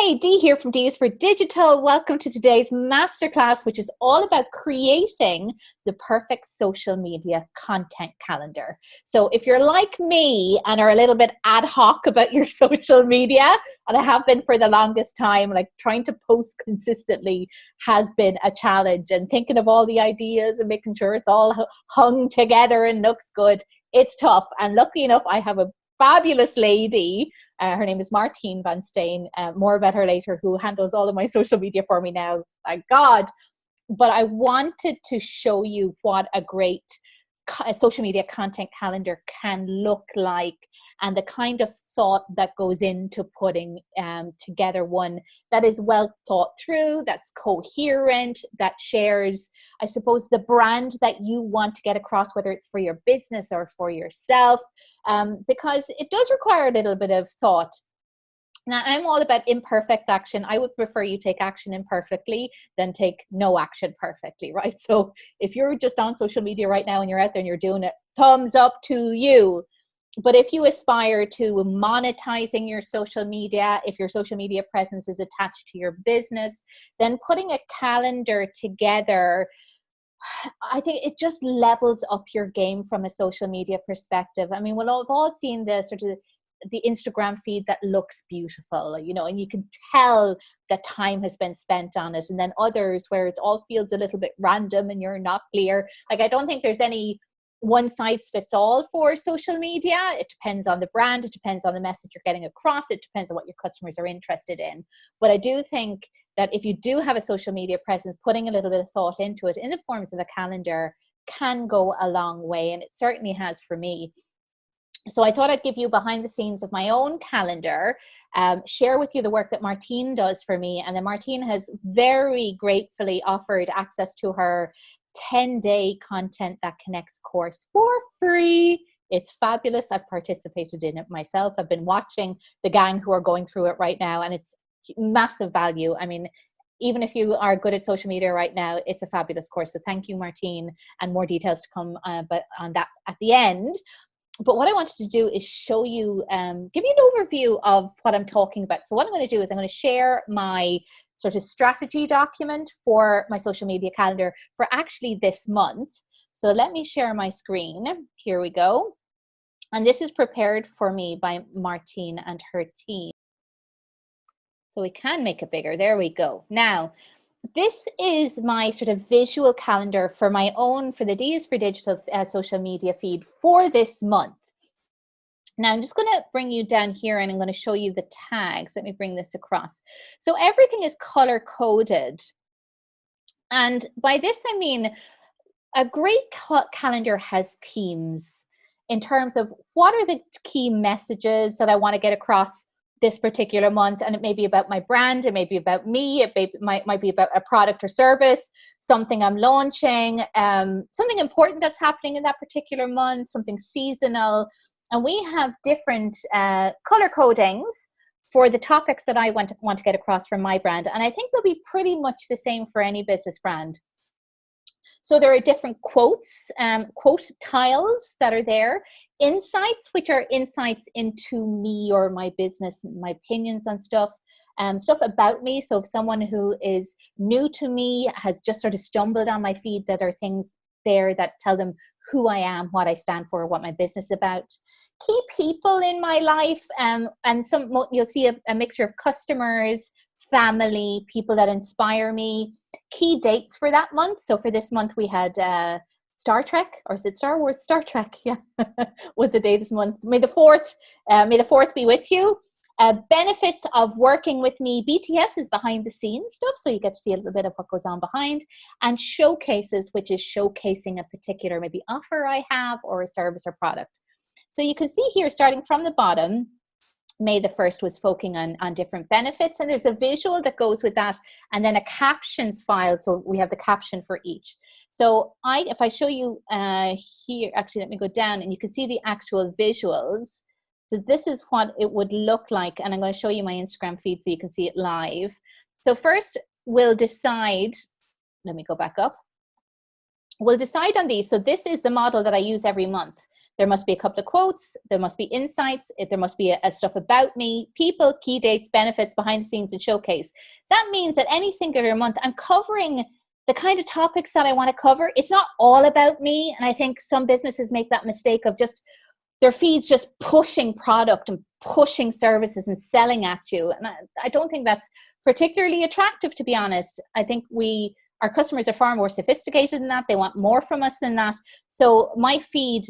Hey, Dee here from D is for Digital. Welcome to today's masterclass, which is all about creating the perfect social media content calendar. So if you're like me and are a little bit ad hoc about your social media, and I have been for the longest time, like trying to post consistently has been a challenge, and thinking of all the ideas and making sure it's all hung together and looks good, it's tough. And lucky enough, I have a fabulous lady. Her name is Martine Van Steen. More about her later, who handles all of my social media for me now. Thank God. But I wanted to show you what a great social media content calendar can look like, and the kind of thought that goes into putting together one that is well thought through, that's coherent, that shares, I suppose, the brand that you want to get across, whether it's for your business or for yourself, because it does require a little bit of thought. Now, I'm all about imperfect action. I would prefer you take action imperfectly than take no action perfectly, right? So if you're just on social media right now and you're out there and you're doing it, thumbs up to you. But if you aspire to monetizing your social media, if your social media presence is attached to your business, then putting a calendar together, I think it just levels up your game from a social media perspective. I mean, we've all seen the sort of the Instagram feed that looks beautiful, and you can tell that time has been spent on it. And then others where it all feels a little bit random and you're not clear. Like, I don't think there's any one size fits all for social media. It depends on the brand. It depends on the message you're getting across. It depends on what your customers are interested in. But I do think that if you do have a social media presence, putting a little bit of thought into it in the forms of a calendar can go a long way. And it certainly has for me. So I thought I'd give you behind the scenes of my own calendar, share with you the work that Martine does for me. And then Martine has very gratefully offered access to her 10-day Content That Connects course for free. It's fabulous. I've participated in it myself. I've been watching the gang who are going through it right now, and it's massive value. I mean, even if you are good at social media right now, it's a fabulous course. So thank you, Martine, and more details to come but on that at the end. But what I wanted to do is show you, give you an overview of what I'm talking about. So what I'm going to do is I'm going to share my sort of strategy document for my social media calendar for actually this month. So let me share my screen. Here we go. And this is prepared for me by Martine and her team. So we can make it bigger. There we go. Now, this is my sort of visual calendar for my own, for the D is for Digital social media feed for this month. Now, I'm just going to bring you down here and I'm going to show you the tags. Let me bring this across. So everything is color coded. And by this, I mean, a great calendar has themes in terms of what are the key messages that I want to get across this particular month. And it may be about my brand, it may be about me, it might be about a product or service, something I'm launching, something important that's happening in that particular month, something seasonal. And we have different color codings for the topics that I want to get across from my brand. And I think they'll be pretty much the same for any business brand. So there are different quotes, quote tiles that are there, insights, which are insights into me or my business, my opinions on stuff, stuff about me. So if someone who is new to me has just sort of stumbled on my feed, that are things there that tell them who I am, what I stand for, what my business is about. Key people in my life, and you'll see a mixture of customers, family, people that inspire me. Key dates for that month. So for this month, we had Star Trek, or is it Star Wars? Star Trek, yeah, was the day this month. May the 4th be with you. Benefits of working with me. BTS is behind the scenes stuff, so you get to see a little bit of what goes on behind. And showcases, which is showcasing a particular maybe offer I have or a service or product. So you can see here, starting from the bottom, May the 1st was focusing on different benefits, and there's a visual that goes with that, and then a captions file. So we have the caption for each. So if I show you here, actually, let me go down and you can see the actual visuals. So this is what it would look like, and I'm going to show you my Instagram feed so you can see it live. So first we'll decide, let me go back up. We'll decide on these. So this is the model that I use every month. There must be a couple of quotes, there must be insights, there must be a stuff about me, people, key dates, benefits, behind the scenes, and showcase. That means that any singular month I'm covering the kind of topics that I want to cover. It's not all about me. And I think some businesses make that mistake of just their feeds just pushing product and pushing services and selling at you. And I don't think that's particularly attractive, to be honest. I think our customers are far more sophisticated than that. They want more from us than that. So my feed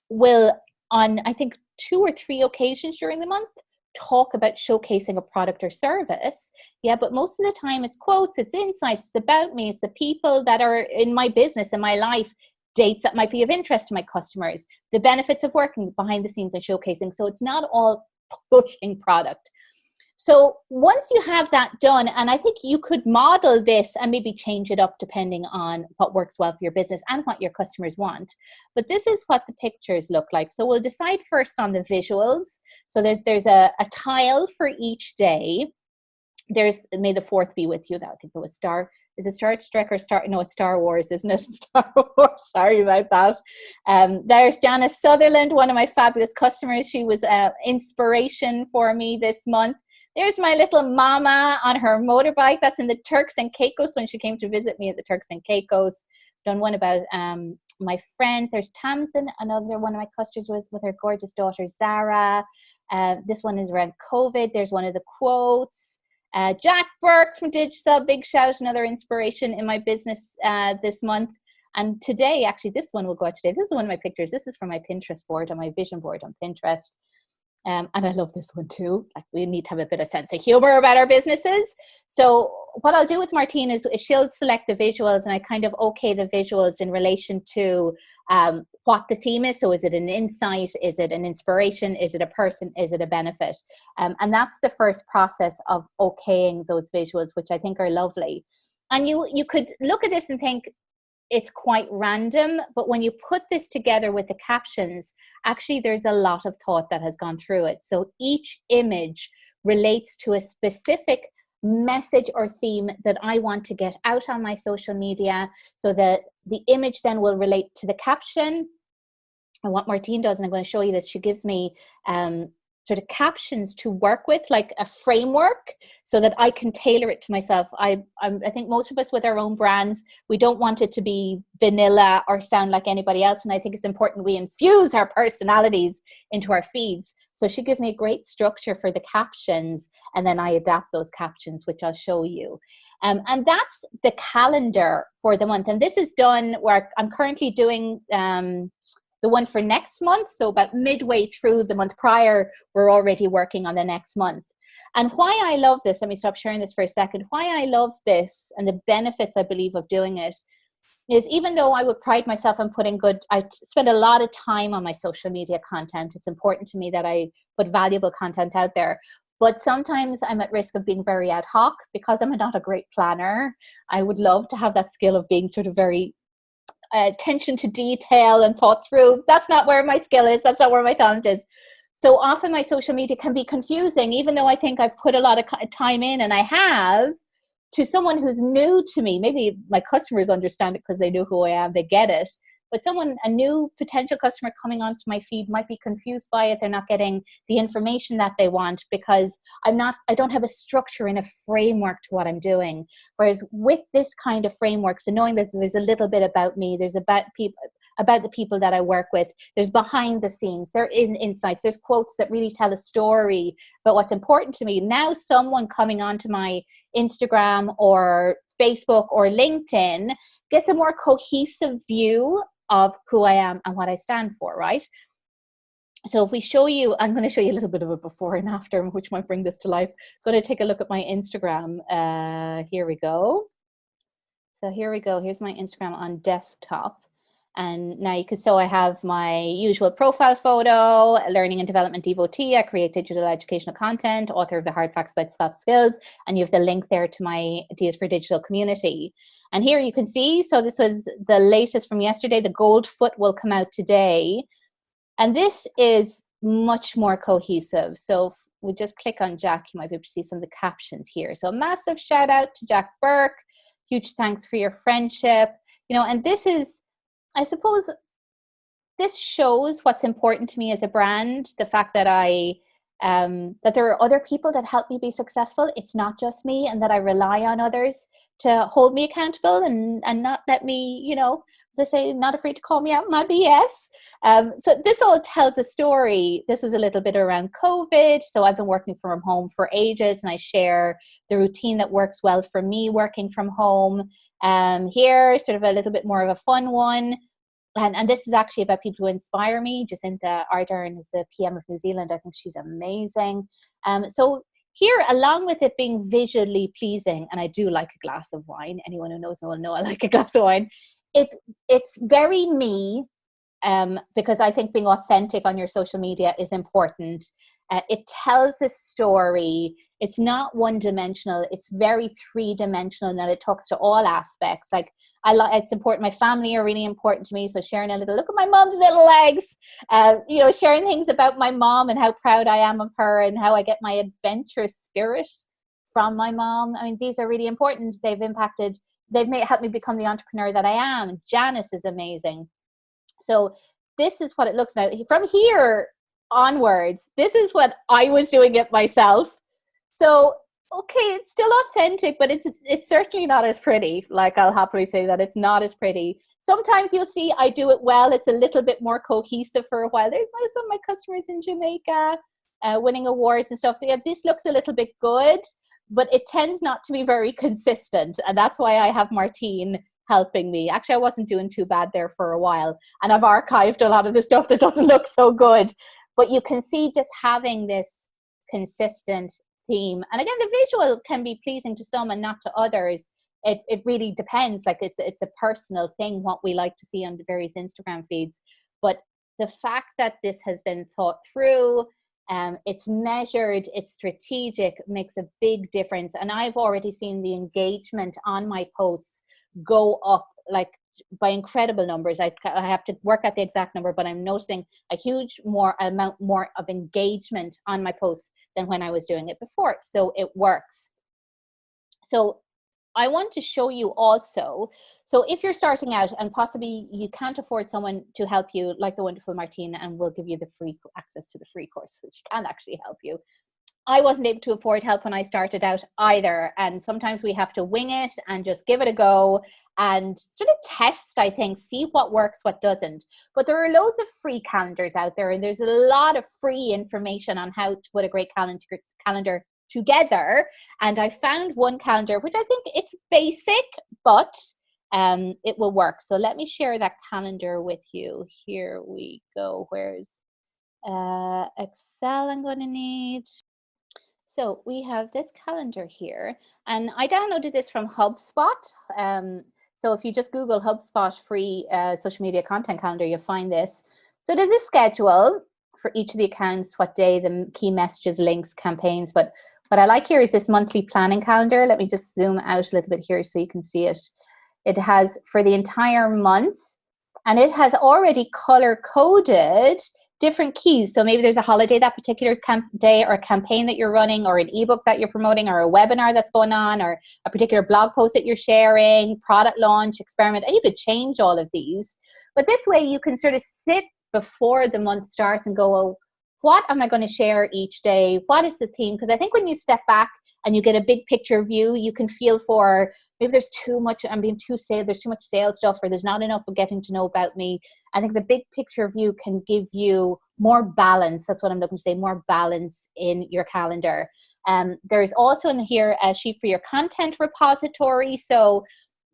will, on I think 2 or 3 occasions during the month, talk about showcasing a product or service. Yeah, but most of the time it's quotes, it's insights, it's about me, it's the people that are in my business, in my life, dates that might be of interest to my customers, the benefits of working behind the scenes and showcasing. So it's not all pushing product. So once you have that done, and I think you could model this and maybe change it up depending on what works well for your business and what your customers want. But this is what the pictures look like. So we'll decide first on the visuals. So there's a tile for each day. There's, may the fourth be with you. That I think it was Star. Is it Star Trek or Star? No, it's Star Wars, isn't it? Star Wars. Sorry about that. There's Janice Sutherland, one of my fabulous customers. She was inspiration for me this month. There's my little mama on her motorbike. That's in the Turks and Caicos when she came to visit me at the Turks and Caicos. Done one about my friends. There's Tamsin, another one of my customers with her gorgeous daughter, Zara. This one is around COVID. There's one of the quotes. Jack Burke from Digisub, big shout, another inspiration in my business this month. And today, actually, this one will go out today. This is one of my pictures. This is from my Pinterest board, on my vision board on Pinterest. And I love this one too. Like, we need to have a bit of sense of humor about our businesses. So what I'll do with Martine is she'll select the visuals, and I kind of okay the visuals in relation to what the theme is. So is it an insight? Is it an inspiration? Is it a person? Is it a benefit? And that's the first process of okaying those visuals, which I think are lovely. And you could look at this and think, it's quite random, but when you put this together with the captions, actually there's a lot of thought that has gone through it. So each image relates to a specific message or theme that I want to get out on my social media, so that the image then will relate to the caption. And what Martine does, and I'm going to show you this, she gives me sort of captions to work with, like a framework, so that I can tailor it to myself. I think most of us with our own brands, we don't want it to be vanilla or sound like anybody else. And I think it's important we infuse our personalities into our feeds. So she gives me a great structure for the captions, and then I adapt those captions, which I'll show you. And that's the calendar for the month. And this is done where I'm currently doing the one for next month. So about midway through the month prior, we're already working on the next month. And why I love this, let me stop sharing this for a second. Why I love this and the benefits I believe of doing it is, even though I would pride myself on I spend a lot of time on my social media content. It's important to me that I put valuable content out there. But sometimes I'm at risk of being very ad hoc because I'm not a great planner. I would love to have that skill of being sort of very attention to detail and thought through. That's not where my skill is. That's not where my talent is. So often my social media can be confusing, even though I think I've put a lot of time in, and I have, to someone who's new to me. Maybe my customers understand it because they know who I am, they get it. But a new potential customer coming onto my feed might be confused by it. They're not getting the information that they want because I don't have a structure and a framework to what I'm doing. Whereas with this kind of framework, so knowing that there's a little bit about me, there's about the people that I work with, there's behind the scenes, there is insights, there's quotes that really tell a story about what's important to me. Now someone coming onto my Instagram or Facebook or LinkedIn gets a more cohesive view of who I am and what I stand for, right? So if we show you, I'm going to show you a little bit of a before and after, which might bring this to life. I'm going to take a look at my Instagram. Here we go. So here we go. Here's my Instagram on desktop. And now you can, so I have my usual profile photo, learning and development devotee. I create digital educational content, author of the hard facts about soft skills. And you have the link there to my Ideas for Digital community. And here you can see, so this was the latest from yesterday. The gold foot will come out today. And this is much more cohesive. So if we just click on Jack, you might be able to see some of the captions here. So massive shout out to Jack Burke. Huge thanks for your friendship. And this is, I suppose, this shows what's important to me as a brand. The fact that that there are other people that help me be successful. It's not just me, and that I rely on others to hold me accountable and not let me, you know, as I say, not afraid to call me out my BS. So this all tells a story. This is a little bit around COVID. So I've been working from home for ages, and I share the routine that works well for me working from home. Here, sort of a little bit more of a fun one. And this is actually about people who inspire me. Jacinta Ardern is the PM of New Zealand. I think she's amazing. So here, along with it being visually pleasing, and I do like a glass of wine. Anyone who knows me will know I like a glass of wine. It's very me, because I think being authentic on your social media is important. It tells a story. It's not one-dimensional. It's very three-dimensional, and that it talks to all aspects. Like, it's important. My family are really important to me. So sharing a little, look at my mom's little legs, you know, sharing things about my mom and how proud I am of her and how I get my adventurous spirit from my mom. I mean, these are really important. They've helped me become the entrepreneur that I am. Janice is amazing. So this is what it looks like. From here onwards, this is what I was doing it myself. So okay, it's still authentic, but it's certainly not as pretty. Like, I'll happily say that it's not as pretty. Sometimes you'll see I do it well. It's a little bit more cohesive for a while. There's some of my customers in Jamaica winning awards and stuff. So yeah, this looks a little bit good, but it tends not to be very consistent. And that's why I have Martine helping me. Actually, I wasn't doing too bad there for a while. And I've archived a lot of the stuff that doesn't look so good. But you can see just having this consistent theme. And again, the visual can be pleasing to some and not to others. It really depends. Like, it's a personal thing, what we like to see on the various Instagram feeds. But the fact that this has been thought through, it's measured, it's strategic, makes a big difference. And I've already seen the engagement on my posts go up like by incredible numbers. I have to work out the exact number, but I'm noticing a huge amount more of engagement on my posts than when I was doing it before. So it works. So I want to show you also, so if you're starting out and possibly you can't afford someone to help you, like the wonderful Martine, and we'll give you the free access to the free course, which can actually help you. I wasn't able to afford help when I started out either. And sometimes we have to wing it and just give it a go and sort of test, I think, see what works, what doesn't. But there are loads of free calendars out there, and there's a lot of free information on how to put a great calendar together. And I found one calendar, which I think it's basic, but it will work. So let me share that calendar with you. Here we go. Where's Excel I'm going to need? So we have this calendar here, and I downloaded this from HubSpot. So if you just Google HubSpot free social media content calendar, you'll find this. So there's a schedule for each of the accounts, what day, the key messages, links, campaigns. But what I like here is this monthly planning calendar. Let me just zoom out a little bit here so you can see it. It has for the entire month, and it has already color coded different keys. So maybe there's a holiday that particular day, or a campaign that you're running, or an ebook that you're promoting, or a webinar that's going on, or a particular blog post that you're sharing, product launch, experiment, and you could change all of these. But this way you can sort of sit before the month starts and go, oh, what am I going to share each day? What is the theme? Because I think when you step back and you get a big picture view, you can feel for maybe there's too much, there's too much sales stuff, or there's not enough of getting to know about me. I think the big picture view can give you more balance. That's what I'm looking to say, more balance in your calendar. There's also in here a sheet for your content repository. So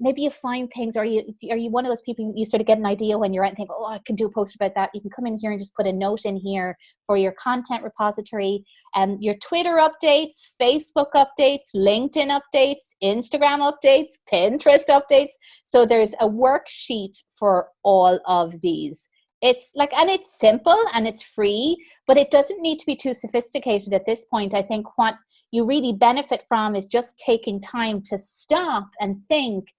maybe you find things, or are you one of those people, you sort of get an idea when you're out and think, oh, I can do a post about that. You can come in here and just put a note in here for your content repository, and your Twitter updates, Facebook updates, LinkedIn updates, Instagram updates, Pinterest updates. So there's a worksheet for all of these. It's like, and it's simple and it's free, but it doesn't need to be too sophisticated at this point. I think what you really benefit from is just taking time to stop and think,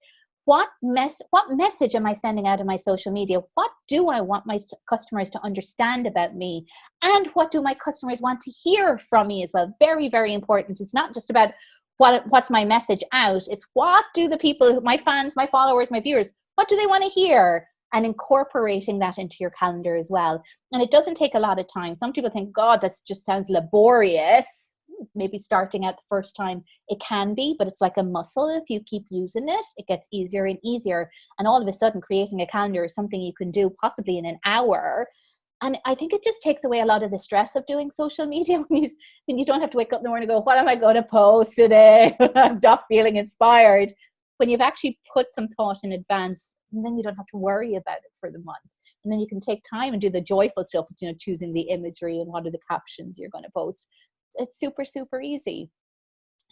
what message am I sending out of my social media? What do I want my customers to understand about me? And what do my customers want to hear from me as well? Very, very important. It's not just about what's my message out. It's what do the people, my fans, my followers, my viewers, what do they want to hear? and incorporating that into your calendar as well. And it doesn't take a lot of time. Some people think, God, that just sounds laborious. Maybe starting out the first time it can be, but it's like a muscle. If you keep using it, it gets easier and easier. And all of a sudden, creating a calendar is something you can do possibly in an hour. And I think it just takes away a lot of the stress of doing social media when you don't have to wake up in the morning and go, what am I going to post today? I'm not feeling inspired. When you've actually put some thought in advance, and then you don't have to worry about it for the month. And then you can take time and do the joyful stuff, choosing the imagery and what are the captions you're going to post. It's super, super easy.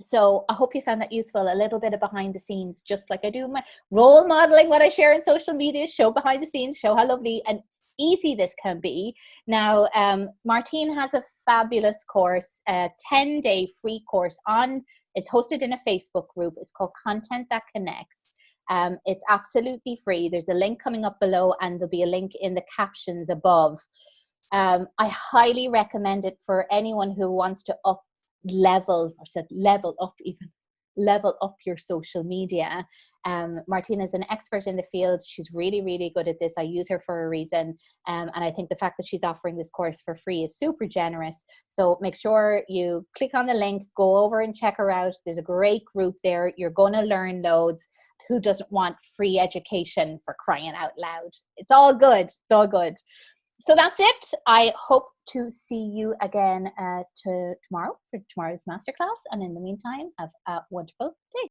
So I hope you found that useful. A little bit of behind the scenes, just like I do my role modeling, what I share in social media, show behind the scenes, show how lovely and easy this can be. Now, Martine has a fabulous course, a 10-day free course it's hosted in a Facebook group. It's called Content That Connects. It's absolutely free. There's a link coming up below, and there'll be a link in the captions above. I highly recommend it for anyone who wants to level up your social media. Martina is an expert in the field. She's really, really good at this. I use her for a reason. And I think the fact that she's offering this course for free is super generous. So make sure you click on the link, go over and check her out. There's a great group there. You're going to learn loads. Who doesn't want free education, for crying out loud? It's all good. It's all good. So that's it. I hope to see you again tomorrow for tomorrow's masterclass. And in the meantime, have a wonderful day.